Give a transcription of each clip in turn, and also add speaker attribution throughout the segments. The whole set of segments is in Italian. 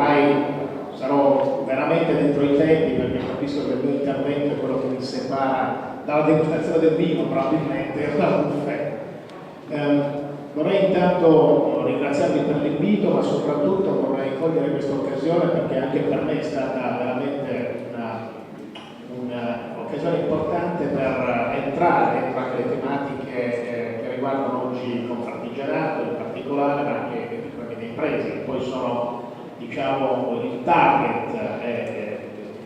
Speaker 1: ormai sarò veramente dentro i tempi, perché capisco che il mio intervento è quello che mi separa dalla degustazione del vino, probabilmente, dal buffet. Vorrei intanto ringraziarvi per l'invito, ma soprattutto vorrei cogliere questa occasione perché anche per me è stata veramente un'occasione importante per entrare dentro anche le tematiche che riguardano oggi Confartigianato in particolare, ma anche le piccole e medie imprese, che poi sono, diciamo, il target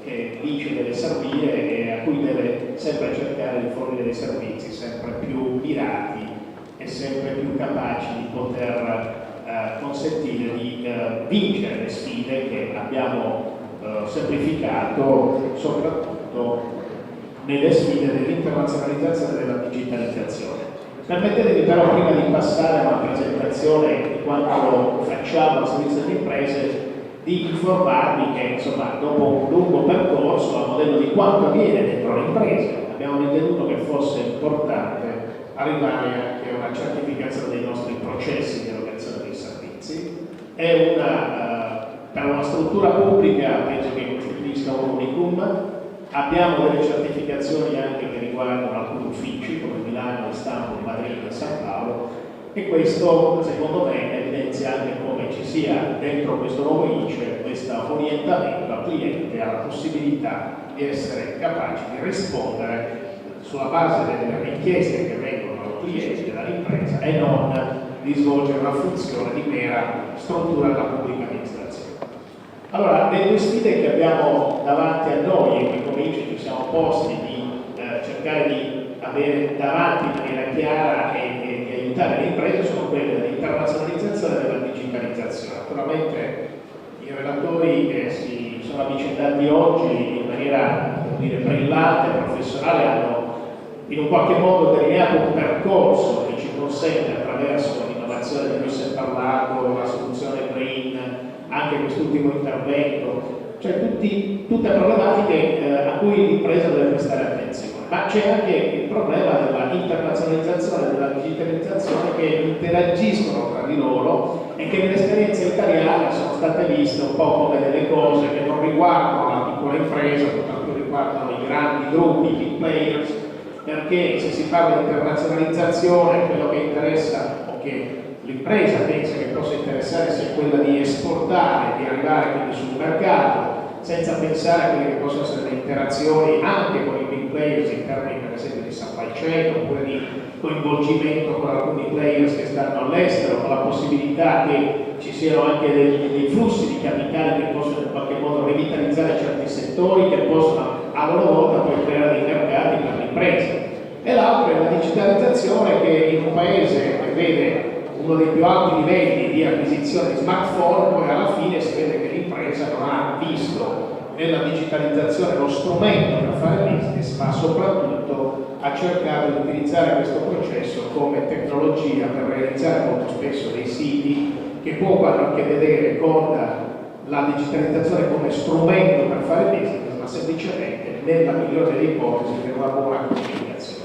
Speaker 1: che l'ICE deve servire e a cui deve sempre cercare di fornire dei servizi sempre più mirati e sempre più capaci di poter consentire di vincere le sfide che abbiamo semplificato, soprattutto nelle sfide dell'internazionalizzazione e della digitalizzazione. Permettetemi però, prima di passare a una presentazione di quanto facciamo al servizio delle imprese, di informarvi che insomma, dopo un lungo percorso a modello di quanto avviene dentro le imprese, abbiamo ritenuto che fosse importante arrivare anche a una certificazione dei nostri processi di erogazione dei servizi. È per una struttura pubblica penso che costituisca un unicum. Abbiamo delle certificazioni anche che riguardano alcuni uffici come Milano, Istanbul, Madrid e San Paolo, e questo secondo me evidenzia anche come ci sia dentro questo nuovo ICE questo orientamento al cliente, alla possibilità di essere capaci di rispondere sulla base delle richieste che vengono dal cliente, dall'impresa, e non di svolgere una funzione di mera struttura della pubblica amministrazione. Allora, le due sfide che abbiamo davanti a noi e che come ICE ci siamo posti di cercare di avere davanti in maniera chiara e di aiutare le imprese sono quelle dell'internazionalizzazione e della digitalizzazione. Naturalmente i relatori si sono avvicendati oggi in maniera, devo dire, brillante e professionale, hanno in un qualche modo delineato un percorso che ci consente, attraverso l'innovazione di cui si è parlato, la soluzione green, anche quest'ultimo intervento, cioè tutte problematiche a cui l'impresa deve prestare attenzione. Ma c'è anche il problema della internazionalizzazione e della digitalizzazione che interagiscono tra di loro e che nell'esperienza italiana sono state viste un po' come delle cose che non riguardano la piccola impresa, ma più riguardano i grandi gruppi, i big players, perché se si parla di internazionalizzazione quello che interessa o che l'impresa pensa che possa interessare sia quella di esportare, di arrivare quindi sul mercato, senza pensare a quelle che possono essere le interazioni anche con i big players in termini per esempio di supply chain oppure di coinvolgimento con alcuni players che stanno all'estero, con la possibilità che ci siano anche dei flussi di capitali che possono in qualche modo rivitalizzare certi settori, che possono a loro volta poi creare dei mercati per le imprese. E l'altro è la digitalizzazione, che in un paese che vede uno dei più alti livelli di acquisizione di smartphone, poi alla fine si vede che l'impresa non ha visto nella digitalizzazione lo strumento per fare business, ma soprattutto ha cercato di utilizzare questo processo come tecnologia per realizzare molto spesso dei siti che poco hanno a che vedere con la digitalizzazione come strumento per fare business, ma semplicemente, nella migliore delle ipotesi, per una buona comunicazione.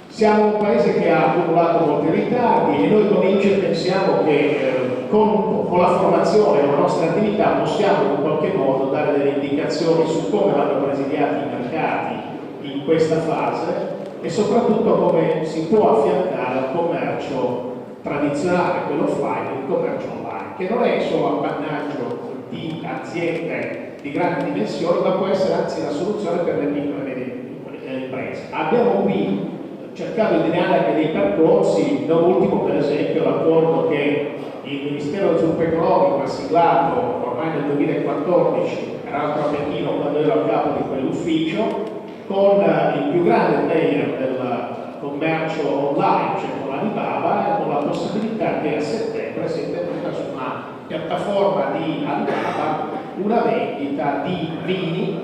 Speaker 1: Siamo un paese che ha accumulato molti ritardi e noi come ICE pensiamo che con la formazione della nostra attività possiamo in qualche modo dare delle indicazioni su come vanno presidiati i mercati in questa fase e soprattutto come si può affiancare al commercio tradizionale, quello offline, il commercio online, che non è solo appannaggio di aziende di grandi dimensioni, ma può essere anzi la soluzione per le piccole e medie imprese. Abbiamo qui cercato di delineare anche dei percorsi, non ultimo per esempio l'accordo che il Ministero dello Sviluppo Economico ha siglato ormai nel 2014, peraltro a Pechino quando ero a capo di quell'ufficio, con il più grande player del commercio online, cioè con Alibaba, e con la possibilità che a settembre si è tenuta su una piattaforma di Alibaba una vendita di vini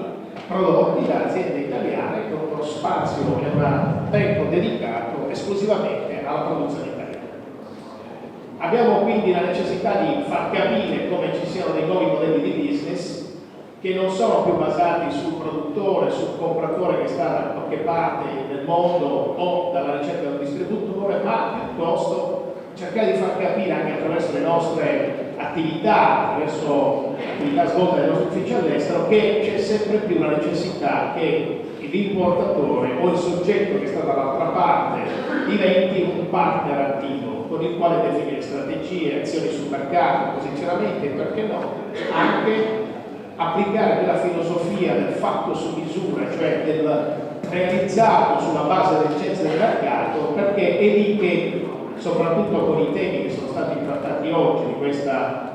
Speaker 1: prodotti da aziende italiane con uno spazio e un tempo dedicato esclusivamente alla produzione italiana. Abbiamo quindi la necessità di far capire come ci siano dei nuovi modelli di business che non sono più basati sul produttore, sul compratore che sta da qualche parte nel mondo o dalla ricerca del distributore, ma piuttosto cercare di far capire anche attraverso le nostre attraverso l'attività svolta dai nostri uffici all'estero, che c'è sempre più la necessità che l'importatore o il soggetto che sta dall'altra parte diventi un partner attivo con il quale definire strategie, azioni sul mercato, posizionamenti e, perché no, anche applicare quella filosofia del fatto su misura, cioè del realizzato sulla base delle esigenze del mercato, perché è lì che, soprattutto con i temi che sono stati trattati oggi di questa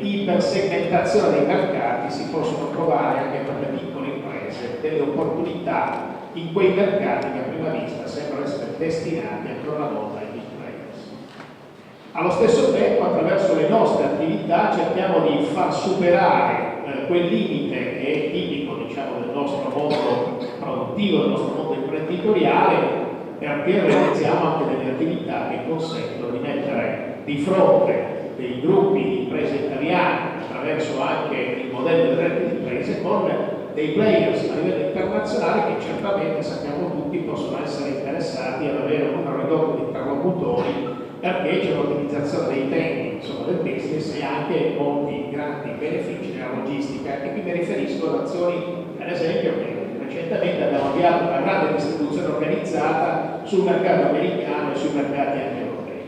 Speaker 1: ipersegmentazione dei mercati, si possono trovare anche per le piccole imprese delle opportunità in quei mercati che a prima vista sembrano essere destinati ancora una volta ai big players. Allo stesso tempo, attraverso le nostre attività cerchiamo di far superare quel limite che è tipico, diciamo, del nostro mondo produttivo, del nostro mondo imprenditoriale, perché realizziamo anche delle attività che consentono di mettere di fronte dei gruppi di imprese italiane, attraverso anche il modello delle reti di imprese, con dei players a livello internazionale che certamente, sappiamo tutti, possono essere interessati ad avere un ridotto di interlocutori, perché c'è l'ottimizzazione dei tempi, insomma, del business, e anche molti grandi benefici nella logistica. E qui mi riferisco ad azioni, ad esempio, che recentemente abbiamo avviato una grande distribuzione organizzata sul mercato americano e sui mercati anche europei.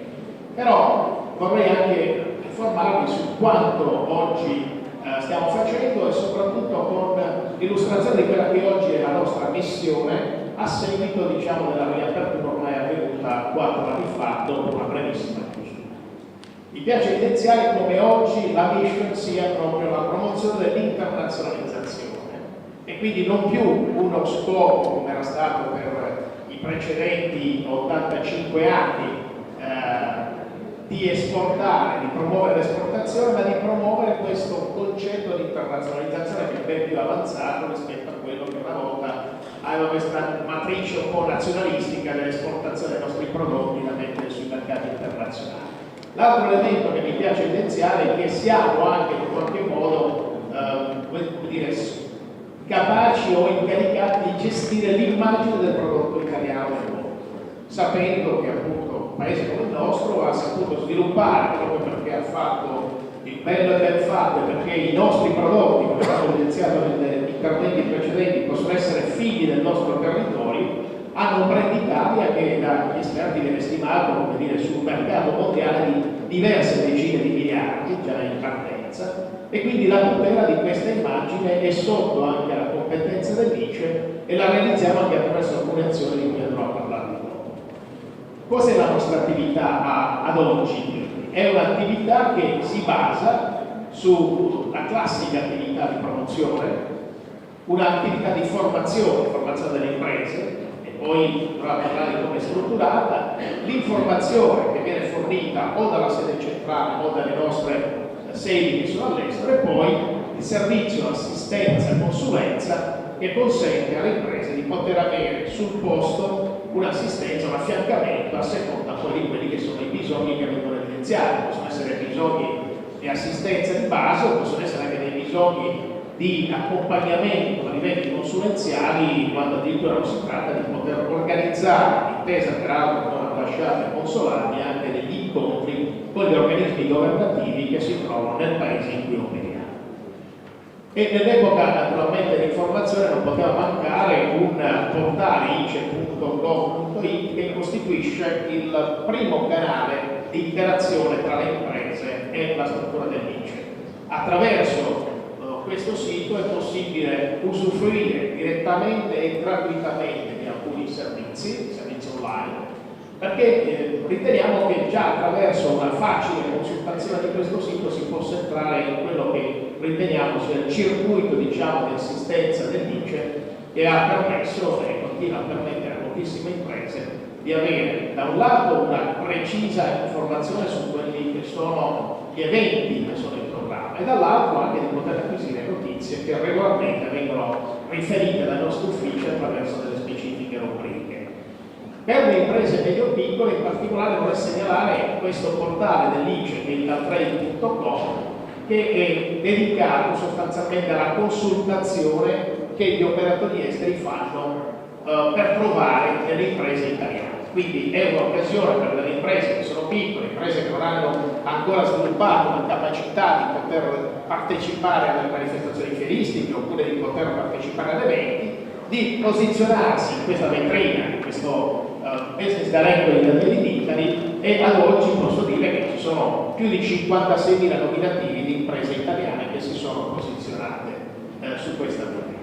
Speaker 1: Però vorrei anche informarvi su quanto oggi stiamo facendo e soprattutto con l'illustrazione di quella che oggi è la nostra missione a seguito, diciamo, della riapertura ormai avvenuta 4 anni fa, dopo una brevissima chiusura. Mi piace evidenziare come oggi la mission sia proprio la promozione dell'internazionalizzazione e quindi non più uno scopo, come era stato per i precedenti 85 anni, di esportare, di promuovere l'esportazione, ma di promuovere questo concetto di internazionalizzazione che è ben più avanzato rispetto a quello che una volta aveva questa matrice un po' nazionalistica dell'esportazione dei nostri prodotti da mettere sui mercati internazionali. L'altro elemento che mi piace evidenziare è che siamo anche in qualche modo capaci o incaricati di gestire l'immagine del prodotto italiano nel mondo, sapendo che appunto un paese come il nostro ha saputo sviluppare, proprio perché ha fatto il bello e ben fatto, e perché i nostri prodotti, come abbiamo evidenziato negli interventi precedenti, possono essere figli del nostro territorio, hanno un brand Italia che dagli esperti viene stimato, come dire, sul mercato mondiale di diverse decine di miliardi già in partenza, e quindi la tutela di questa immagine è sotto anche alla competenza dell'ICE e la realizziamo anche attraverso alcune azioni di cui andrò a parlare dopo. Cos'è la nostra attività ad oggi? È un'attività che si basa sulla classica attività di promozione, un'attività di formazione delle imprese, e poi dovrà parlare di come è strutturata, l'informazione che viene fornita o dalla sede centrale o dalle nostre sedi che sono all'estero, e poi il servizio, assistenza e consulenza che consente alle imprese di poter avere sul posto un'assistenza, un affiancamento a seconda poi di quelli che sono i bisogni che vengono evidenziati. Possono essere bisogni di assistenza di base, o possono essere anche dei bisogni di accompagnamento a livelli consulenziali, quando addirittura non si tratta di poter organizzare, intesa peraltro con ambasciate e consolati, anche degli incontri con gli organismi governativi che si trovano nel paese in cui operiamo. E nell'epoca naturalmente dell'informazione non poteva mancare un portale ice.gov.it che costituisce il primo canale di interazione tra le imprese e la struttura dell'ICE. Attraverso questo sito è possibile usufruire direttamente e gratuitamente di alcuni servizi online, perché riteniamo che già attraverso una facile consultazione di questo sito si possa entrare in quello che riteniamo sia il circuito, diciamo, di assistenza dell'ICE, che ha permesso e continua a permettere a moltissime imprese di avere da un lato una precisa informazione su quelli che sono gli eventi che sono in programma, e dall'altro anche di poter acquisire notizie che regolarmente vengono riferite dai nostri uffici attraverso delle specifiche rubriche. Per le imprese medio-piccole in particolare vorrei segnalare questo portale dell'ICE, che è italtrade.com, che è dedicato sostanzialmente alla consultazione che gli operatori esteri fanno per trovare delle imprese italiane. Quindi è un'occasione per delle imprese che sono piccole, imprese che non hanno ancora sviluppato la capacità di poter partecipare alle manifestazioni fieristiche oppure di poter partecipare ad eventi, di posizionarsi in questa vetrina, in questo business directory del Made in Italy, e ad oggi posso dire che ci sono più di 56.000 nominativi di imprese italiane che si sono posizionate su questa vetrina.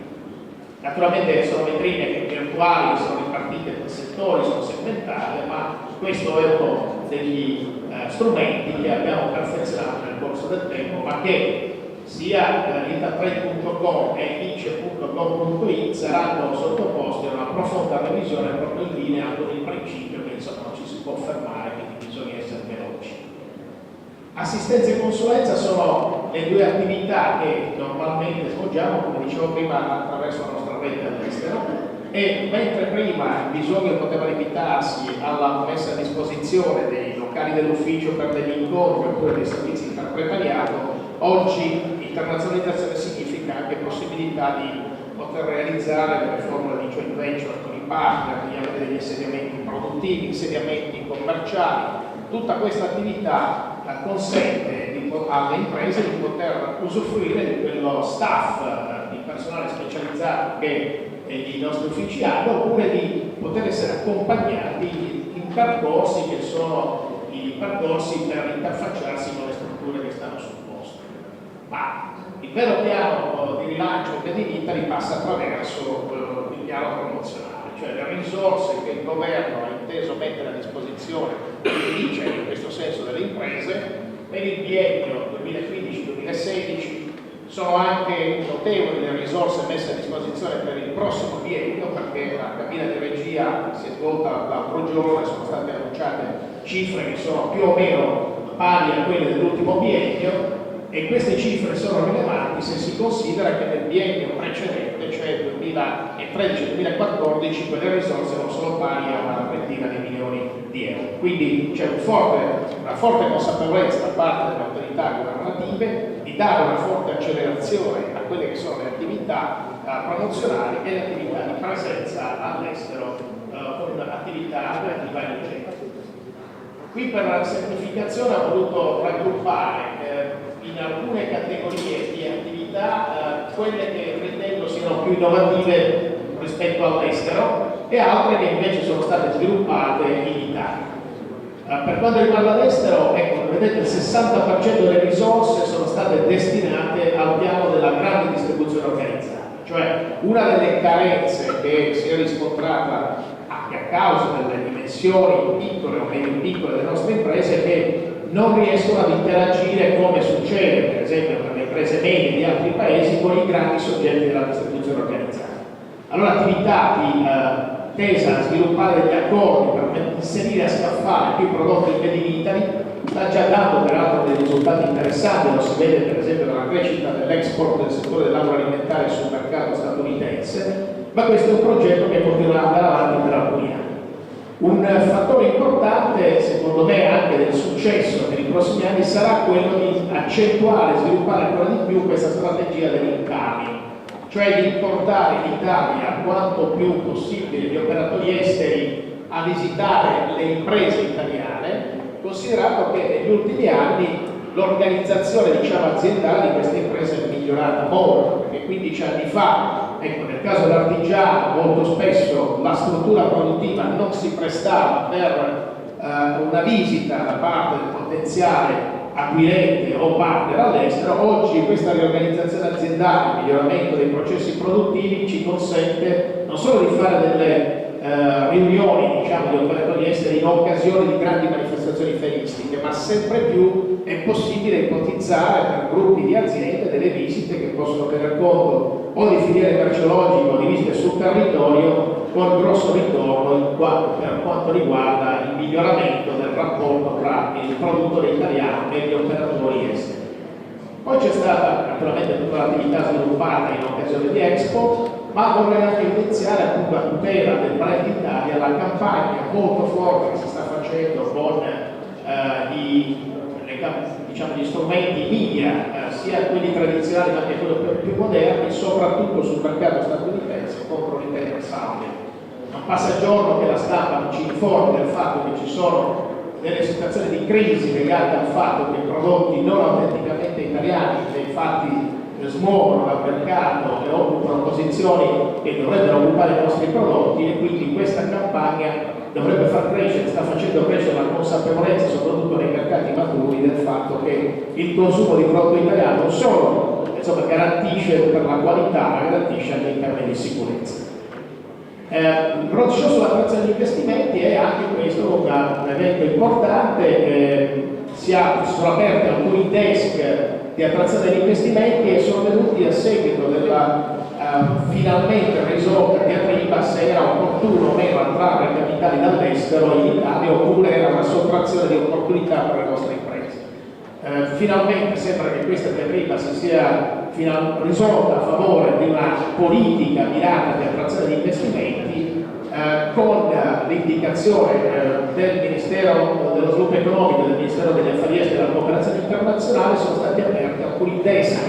Speaker 1: Naturalmente sono vetrine che virtuali, sono ripartite per settori, sono segmentate, ma questo è uno degli strumenti che abbiamo perfezionato nel corso del tempo, ma che sia itatrade.com e ince.com.it saranno sottoposti a una profonda revisione proprio in linea con il principio che insomma non ci si può fermare, quindi bisogna essere veloci. Assistenza e consulenza sono le due attività che normalmente svolgiamo, come dicevo prima, attraverso la nostra rete all'estero, e mentre prima il bisogno poteva limitarsi alla messa a disposizione dei locali dell'ufficio per degli incontri oppure dei servizi interpretariato, oggi internazionalizzazione significa anche possibilità di poter realizzare delle formule di joint venture con i partner, di avere degli insediamenti produttivi, insediamenti commerciali. Tutta questa attività consente alle imprese di poter usufruire di quello staff di personale specializzato che i nostri uffici hanno, oppure di poter essere accompagnati in percorsi che sono i percorsi per interfacciarsi con le strutture che stanno sul posto. Ma il vero piano di rilancio del Made in Italy passa attraverso il piano promozionale, cioè le risorse che il governo ha inteso mettere a disposizione in questo senso delle imprese per il biennio 2015-2016. Sono anche notevoli le risorse messe a disposizione per il prossimo biennio, perché la cabina di regia si è svolta l'altro giorno e sono state annunciate cifre che sono più o meno pari a quelle dell'ultimo biennio, e queste cifre sono rilevanti se si considera che nel biennio precedente, cioè 2013-2014, quelle risorse non sono pari a una trentina di milioni di euro. Quindi c'è una forte consapevolezza da parte delle autorità governative di dare una forte accelerazione a quelle che sono le attività promozionali e le attività di presenza all'estero con attività di vario genere. Qui per la semplificazione ho voluto raggruppare in alcune categorie di attività quelle che ritengo siano più innovative rispetto all'estero e altre che invece sono state sviluppate in Italia. Per quanto riguarda l'estero, ecco, vedete, il 60% delle risorse sono state destinate al piano della grande distribuzione organizzata, cioè una delle carenze che si è riscontrata anche a causa delle dimensioni piccole o medio piccole delle nostre imprese è che non riescono ad interagire come succede per esempio per le imprese medie di altri paesi con i grandi soggetti della distribuzione organizzata. Allora attività tesa a sviluppare degli accordi per inserire a scaffale più prodotti Made in Italy sta già dando peraltro dei risultati interessanti, lo si vede per esempio dalla crescita dell'export del settore dell'agroalimentare sul mercato statunitense, ma questo è un progetto che continuerà ad andare avanti per alcuni anni. Un fattore importante, secondo me, anche del successo per i prossimi anni sarà quello di accentuare e sviluppare ancora di più questa strategia dell'incoming, cioè di portare in Italia quanto più possibile gli operatori esteri a visitare le imprese italiane, considerato che negli ultimi anni l'organizzazione aziendale di queste imprese è migliorata molto, perché 15 anni fa, ecco, nel caso dell'artigiano molto spesso la struttura produttiva non si prestava per una visita da parte del potenziale acquirente o partner all'estero. Oggi questa riorganizzazione aziendale, il miglioramento dei processi produttivi ci consente non solo di fare delle riunioni di operatori esteri in occasione di grandi manifestazioni fieristiche, ma sempre più è possibile ipotizzare per gruppi di aziende delle visite che possono tener conto o di filiere merceologiche o di visite sul territorio, con grosso ritorno per quanto riguarda il miglioramento del rapporto tra il produttore italiano e gli operatori esteri. Poi c'è stata naturalmente tutta l'attività sviluppata in occasione di Expo, ma vorrei anche iniziare appunto a tutela del brand Italia la campagna molto forte che si sta facendo con gli strumenti media, sia quelli tradizionali ma anche quelli più moderni, soprattutto sul mercato statunitense contro l'intero sounding. Non passa giorno che la stampa non ci informi del fatto che ci sono delle situazioni di crisi legate al fatto che prodotti non autenticamente italiani, che infatti smuovono dal mercato e occupano posizioni che dovrebbero occupare i nostri prodotti, e quindi questa campagna dovrebbe far crescere, sta facendo crescere la consapevolezza, soprattutto nei mercati maturi, del fatto che il consumo di prodotto italiano non solo garantisce per la qualità, ma garantisce anche in termini di sicurezza. Il roadshow sull'attrazione degli investimenti è anche questo un evento importante. Sono aperti alcuni desk di attrazione degli investimenti e sono venuti a seguito della finalmente risolta diatriba se era opportuno o meno attrarre capitali dall'estero in Italia oppure era una sottrazione di opportunità per le nostre imprese. Finalmente sembra che questa diatriba si sia risolta a favore di una politica mirata di attrazione di investimenti, con l'indicazione del Ministero dello Sviluppo Economico e del Ministero degli Affari Esteri e della Cooperazione Internazionale. Sono stati aperti alcuni desk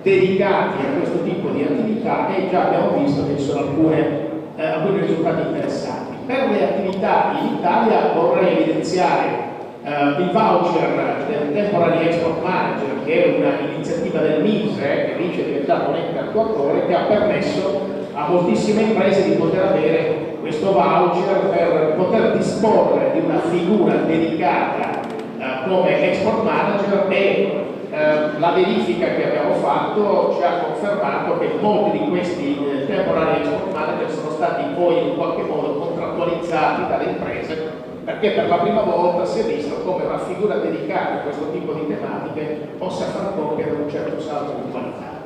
Speaker 1: dedicati a questo tipo di attività e già abbiamo visto che ci sono alcuni risultati interessanti. Per le attività in Italia vorrei evidenziare il voucher del Temporary Export Manager, che è un'iniziativa del MISE, che dice è diventato un ente attuatore, che ha permesso a moltissime imprese di poter avere questo voucher per poter disporre di una figura dedicata come Export Manager, e la verifica che abbiamo fatto ci ha confermato che molti di questi Temporary Export Manager sono stati poi in qualche modo contrattualizzati dalle imprese, perché per la prima volta si è visto come una figura dedicata a questo tipo di tematiche possa far compiere un certo salto di qualità.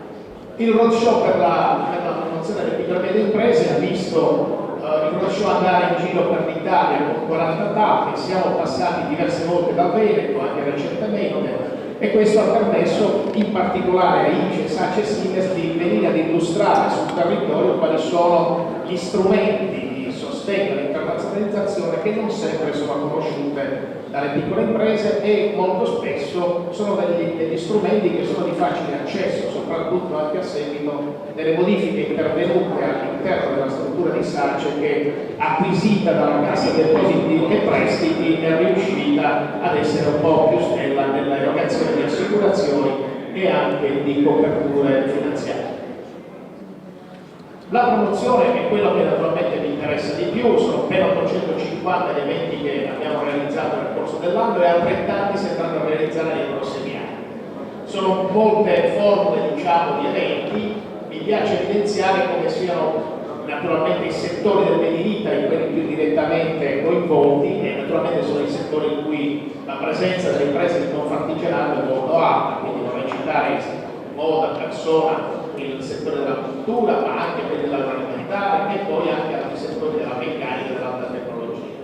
Speaker 1: Il roadshow per la promozione delle piccole e medie imprese ha visto il roadshow andare in giro per l'Italia con 40 tappe, siamo passati diverse volte dal Veneto, anche recentemente, e questo ha permesso in particolare a ICE, SACE e SIMEST di venire ad illustrare sul territorio quali sono gli strumenti di sostegno all'internazionalizzazione che non sempre sono conosciute dalle piccole imprese e molto spesso sono degli strumenti che sono di facile accesso, soprattutto anche a seguito delle modifiche intervenute all'interno della struttura di SACE, che acquisita dalla Cassa Depositi e Prestiti è riuscita ad essere un po' più snella nell'erogazione di assicurazioni e anche di coperture finanziarie. La promozione è quello che naturalmente mi interessa di più, sono ben 850 gli eventi che abbiamo realizzato nel corso dell'anno e altrettanti si andranno a realizzare nei prossimi anni. Sono molte formule, diciamo, di eventi. Mi piace evidenziare come siano naturalmente i settori del Made in Italy quelli più direttamente coinvolti, e naturalmente sono i settori in cui la presenza delle imprese di Confartigianato è molto alta, quindi vorrei citare moda, persona, il settore della cultura, ma anche quelli dell'agroalimentare e poi anche altri settori della meccanica e dell'alta tecnologia.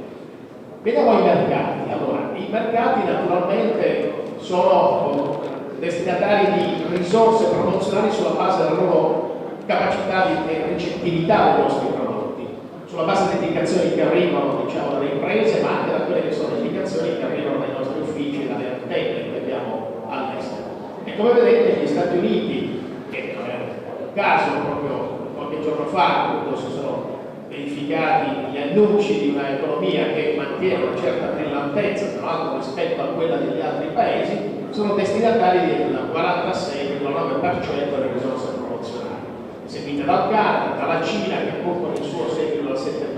Speaker 1: Vediamo i mercati. Allora, i mercati naturalmente sono destinatari di risorse promozionali sulla base della loro capacità di ricettività dei nostri prodotti, sulla base delle indicazioni che arrivano, diciamo, dalle imprese, ma anche da quelle che sono le indicazioni che arrivano dai nostri uffici, dalle antenne che abbiamo all'estero. E come vedete gli Stati Uniti, che non è un caso, proprio qualche giorno fa appunto si sono verificati gli annunci di un'economia che mantiene una certa brillantezza, tra l'altro rispetto a quella degli altri paesi, sono destinatari del 46,9% delle risorse promozionali, seguite dal Canada, dalla Cina, che pur con il suo 6,7%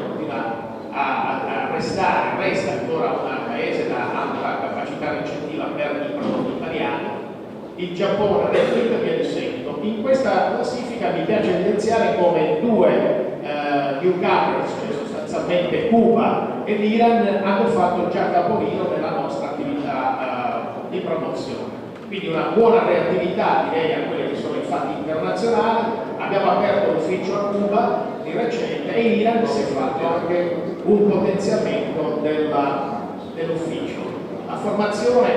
Speaker 1: continua a resta ancora un paese da alta capacità ricettiva per i prodotti italiani. Il Giappone, l'Africa e via di seguito. In questa classifica mi piace evidenziare come due newcomers, cioè sostanzialmente Cuba e l'Iran, hanno fatto già capolino nella nostra attività di promozione. Quindi una buona reattività, direi, a quelli che sono i fatti internazionali. Abbiamo aperto l'ufficio a Cuba di recente e in Iran si è fatto anche un potenziamento dell'ufficio. La formazione,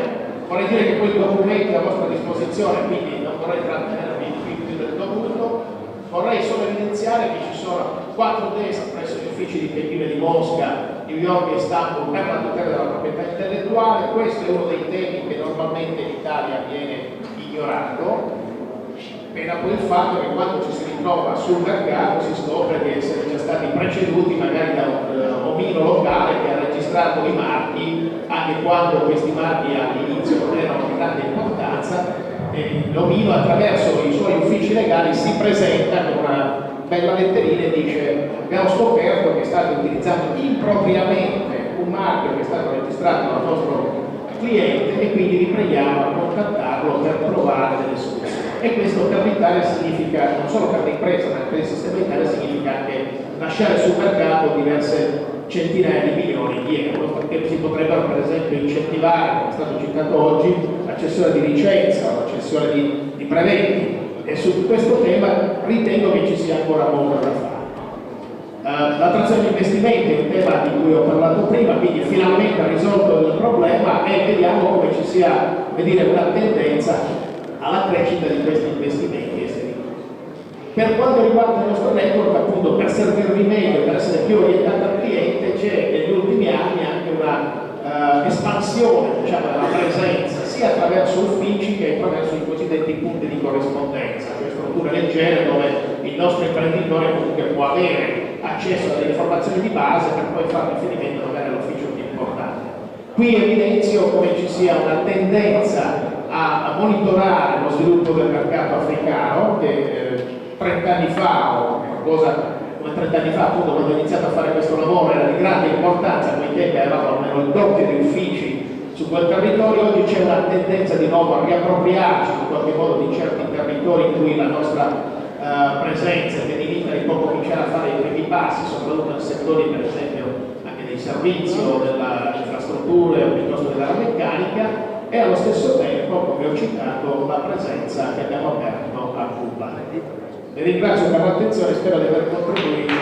Speaker 1: vorrei dire che poi i documenti a vostra disposizione, quindi non vorrei trattenervi più del dovuto. Vorrei solo evidenziare che ci sono 4 desk presso gli uffici di Pechino e di Mosca, New York e Istanbul per la tutela della proprietà intellettuale. Questo è uno dei temi che normalmente in Italia viene ignorato. pena poi il fatto che quando ci si ritrova sul mercato si scopre di essere già stati preceduti magari da un omino locale che ha registrato i marchi, anche quando questi marchi all'inizio non erano di grande importanza. L'omino attraverso i suoi uffici legali si presenta con una bella letterina e dice: abbiamo scoperto che state utilizzando impropriamente un marchio che è stato registrato dal nostro cliente e quindi vi preghiamo a contattarlo per trovare delle soluzioni. E questo per l'Italia significa, non solo per l'impresa ma per il sistema Italia, significa anche lasciare sul mercato diverse centinaia di milioni di euro, perché si potrebbero per esempio incentivare, come è stato citato oggi, la cessione di licenza o la cessione di brevetti, e su questo tema ritengo che ci sia ancora molto da fare. L'attrazione di investimenti è un tema di cui ho parlato prima, quindi finalmente risolto il problema e vediamo come ci sia, come dire, una tendenza alla crescita di questi investimenti esteri. Per quanto riguarda il nostro network, appunto, per servirvi meglio, per essere più orientato al cliente, c'è negli ultimi anni anche una espansione, diciamo, della presenza sia attraverso uffici che attraverso i cosiddetti punti di corrispondenza, cioè strutture leggere dove il nostro imprenditore comunque può avere accesso a delle informazioni di base per poi fare riferimento magari all'ufficio più importante. Qui evidenzio come ci sia una tendenza a monitorare lo sviluppo del mercato africano che 30 anni fa o qualcosa come 30 anni fa, appunto, quando ho iniziato a fare questo lavoro era di grande importanza, poiché avevamo almeno il doppio di uffici su quel territorio. Oggi c'è una tendenza di nuovo a riappropriarci in qualche modo di certi territori in cui la nostra presenza e l'Italia può cominciare a fare i primi passi, soprattutto nel settore per esempio anche dei servizi o delle infrastrutture o piuttosto della meccanica, e allo stesso tempo, come ho citato, la presenza che abbiamo aperto a Cuba. Vi ringrazio per l'attenzione, spero di aver contribuito.